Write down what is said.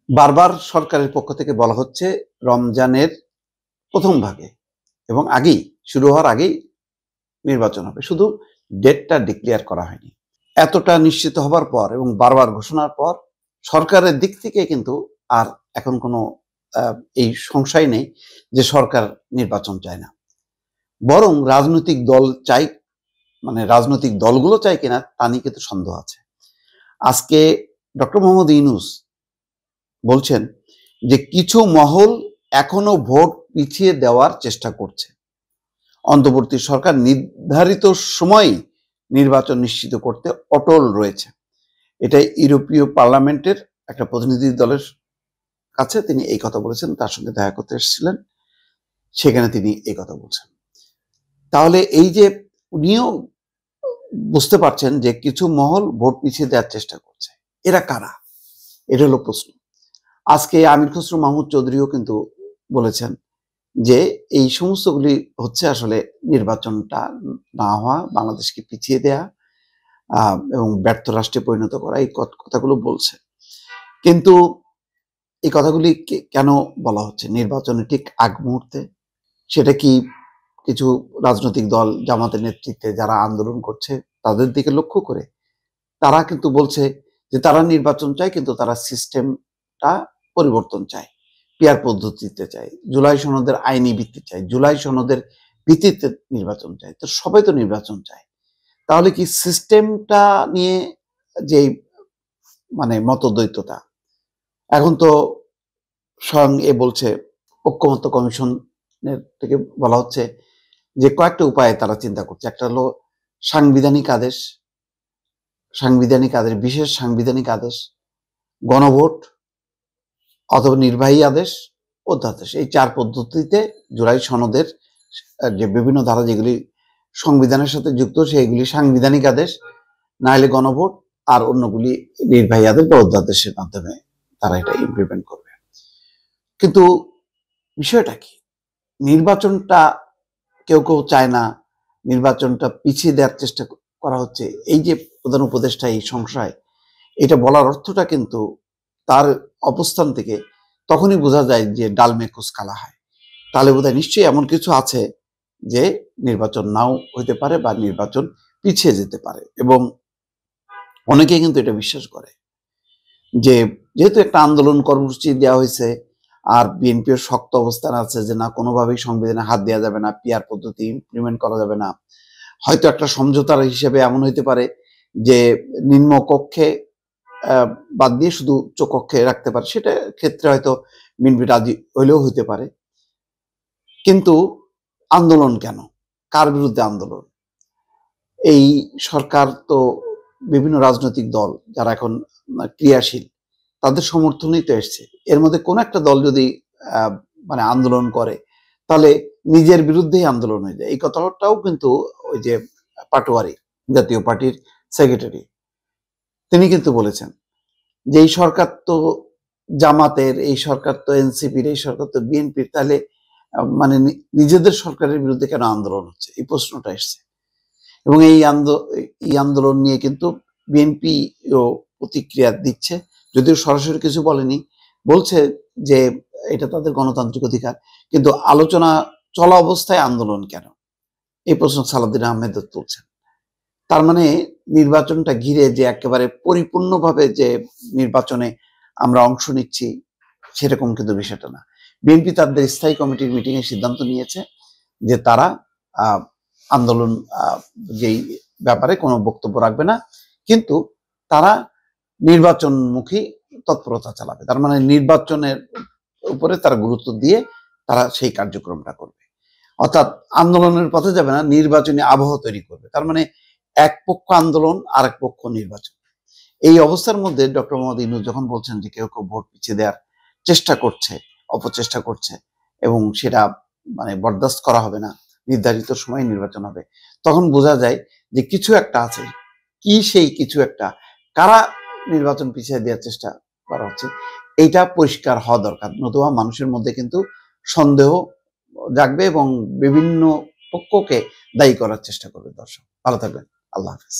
বারবার সরকারের পক্ষ থেকে বলা হচ্ছে রমজানের প্রথম ভাগে এবং আগেই শুরু হওয়ার আগেই নির্বাচন হবে, শুধু ডেটটা ডিক্লেয়ার করা হয়নি। এতটা নিশ্চিত হবার পর এবং বারবার ঘোষণার পর সরকারের দিক থেকে কিন্তু আর এখন কোনো এই সংশয় নেই যে সরকার নির্বাচন চায় না, বরং রাজনৈতিক দল চাই, মানে রাজনৈতিক দলগুলো চায় কিনা তা নিয়ে কিন্তু সন্দেহ আছে। আজকে ডক্টর মোহাম্মদ ইউনূস বলছেন যে কিছু মহল এখনো ভোট পিছিয়ে দেওয়ার চেষ্টা করছে, অন্তর্বর্তী সরকার নির্ধারিত সময়ে নির্বাচন নিশ্চিত করতে অটল রয়েছে। এটা ইউরোপীয় পার্লামেন্টের একটা প্রতিনিধি দলের কাছে তিনি এই কথা বলেছেন, তার সঙ্গে দেখা করতে এসেছিলেন, সেখানে তিনি এই কথা বলছেন। তাহলে এই যে উনিও বুঝতে পারছেন যে কিছু মহল ভোট পিছিয়ে দেওয়ার চেষ্টা করছে, এরা কারা? এটা হলো প্রশ্ন। আজকে আমির খসরু মাহমুদ চৌধুরীও কিন্তু বলেছেন যে এই সমস্তগুলি হচ্ছে আসলে নির্বাচনটা না হওয়া, বাংলাদেশকে পিছিয়ে দেয়া এবং ব্যর্থ রাষ্ট্রে পরিণত করা, এই কথাগুলো বলছে। কিন্তু এই কথাগুলি কেন বলা হচ্ছে নির্বাচনের ঠিক আগ মুহূর্তে? সেটা কি কিছু রাজনৈতিক দল জামাতের নেতৃত্বে যারা আন্দোলন করছে তাদের দিকে লক্ষ্য করে? তারা কিন্তু বলছে যে তারা নির্বাচন চায়, কিন্তু তারা সিস্টেমটা পরিবর্তন চায়, পিয়ার পদ্ধতিতে চায়, জুলাই সনদের আইনি ভিত্তি চায়, জুলাই সনদের ভিত্তিতে নির্বাচন চায়। তো সবাই তো নির্বাচন চায়, তাহলে কি সিস্টেমটা নিয়ে যে মানে মতদ্বৈততা, এখন তো স্বয়ং এ বলছে ঐক্যমত্য কমিশনের থেকে বলা হচ্ছে যে কয়েকটা উপায়ে তারা চিন্তা করছে। একটা হলো সাংবিধানিক আদেশ, বিশেষ সাংবিধানিক আদেশ, গণভোট অথবা নির্বাহী আদেশ, অধ্যাদেশ। এই চার পদ্ধতিতে জুলাই সনদের যে বিভিন্ন ধারা যেগুলি সংবিধানের সাথে যুক্ত সেইগুলি সাংবিধানিক আদেশ, না হলে গণভোট, আর অন্যগুলি নির্বাহী আদেশ বা অধ্যাদেশের মাধ্যমে তারা এটা ইমপ্লিমেন্ট করবে। কিন্তু বিষয়টা কি, নির্বাচনটা কেউ কেউ চায় না, নির্বাচনটা পিছিয়ে দেওয়ার চেষ্টা করা হচ্ছে, এই যে প্রধান উপদেষ্টা এই সংশয়, এটা বলার অর্থটা কিন্তু তার অবস্থান থেকে তখনই বোঝা যায় যে ডাল মে কুছ কালা হয়। তাহলে বোধহয় নিশ্চয়ই এমন কিছু আছে যে নির্বাচন নাও হইতে পারে বা নির্বাচন পিছিয়ে যেতে পারে। এবং অনেকে কিন্তু এটা বিশ্বাস করে যে যেহেতু একটা আন্দোলন কর্মসূচি দেওয়া হয়েছে আর বিএনপির শক্ত অবস্থান আছে যে না, কোনোভাবেই সংবিধানে হাত দেওয়া যাবে না, পিয়ার পদ্ধতি ইমপ্লিমেন্ট করা যাবে না, হয়তো একটা সমঝোতার হিসেবে এমন হইতে পারে যে নিম্ন কক্ষে বাদ দিয়ে শুধু উচ্চ কক্ষে রাখতে পারে, সেটা ক্ষেত্রে হয়তো বিএনপি রাজি হইলেও হইতে পারে। কিন্তু আন্দোলন কেন? কার বিরুদ্ধে আন্দোলন? এই সরকার তো বিভিন্ন রাজনৈতিক দল যারা এখন ক্রিয়াশীল তাদের সমর্থনেই তো এসছে। এর মধ্যে কোন একটা দল যদি মানে আন্দোলন করে তাহলে নিজের বিরুদ্ধেই আন্দোলন হয়ে যায়। এই কথাটাও কিন্তু ওই যে পাটোয়ারি জাতীয় পার্টির সেক্রেটারি তিনি কিন্তু বলেছেন যে এই সরকার তো জামাতের, এই সরকার তো এনসিপির, এই সরকার তো বিএনপির, তাহলে মানে নিজেদের সরকারের বিরুদ্ধে কেন আন্দোলন হচ্ছে, এই প্রশ্নটা এসছে। এবং এই আন্দোলন নিয়ে কিন্তু বিএনপিও প্রতিক্রিয়া দিচ্ছে, যদিও সরাসরি কিছু বলেনি, বলছে যে এটা তাদের গণতান্ত্রিক অধিকার, কিন্তু আলোচনা চলা অবস্থায় আন্দোলন কেন, এই প্রশ্ন সালাউদ্দিন আহমেদ তুলছেন। তার মানে নির্বাচনটা ঘিরে যে একেবারে পরিপূর্ণভাবে যে নির্বাচনে আমরা অংশ নিচ্ছি সেরকম কিন্তু বিষয়টা না। বিএনপি তাদের স্থায়ী কমিটির মিটিং এ সিদ্ধান্ত নিয়েছে যে তারা আন্দোলন যেই ব্যাপারে কোনো বক্তব্য রাখবে না, কিন্তু তারা নির্বাচনমুখী তৎপরতা চালাবে। তার মানে নির্বাচনের উপরে তারা গুরুত্ব দিয়ে তারা সেই কার্যক্রমটা করবে, অর্থাৎ আন্দোলনের পথে যাবে না, নির্বাচনী আবহ তৈরি করবে। তার মানে এক পক্ষ আন্দোলন আর এক পক্ষ নির্বাচন। এই অবস্থার মধ্যে ডক্টর মোহাম্মদ ইউনূস যখন বলছেন যে কেউ কেউ ভোট পিছিয়ে দেওয়ার চেষ্টা করছে, অপচেষ্টা করছে, এবং সেটা মানে বরদাস্ত করা হবে না, নির্ধারিত সময়ে নির্বাচন হবে, তখন বোঝা যায় যে কিছু একটা আছে। কি সেই কিছু একটা? কারা নির্বাচন পিছিয়ে দেওয়ার চেষ্টা করা হচ্ছে, এইটা পরিষ্কার হওয়া দরকার, নতুবা মানুষের মধ্যে কিন্তু সন্দেহ জাগবে এবং বিভিন্ন পক্ষকে দায়ী করার চেষ্টা করবে। দর্শক ভালো থাকবেন, আল্লাহ হাফেজ।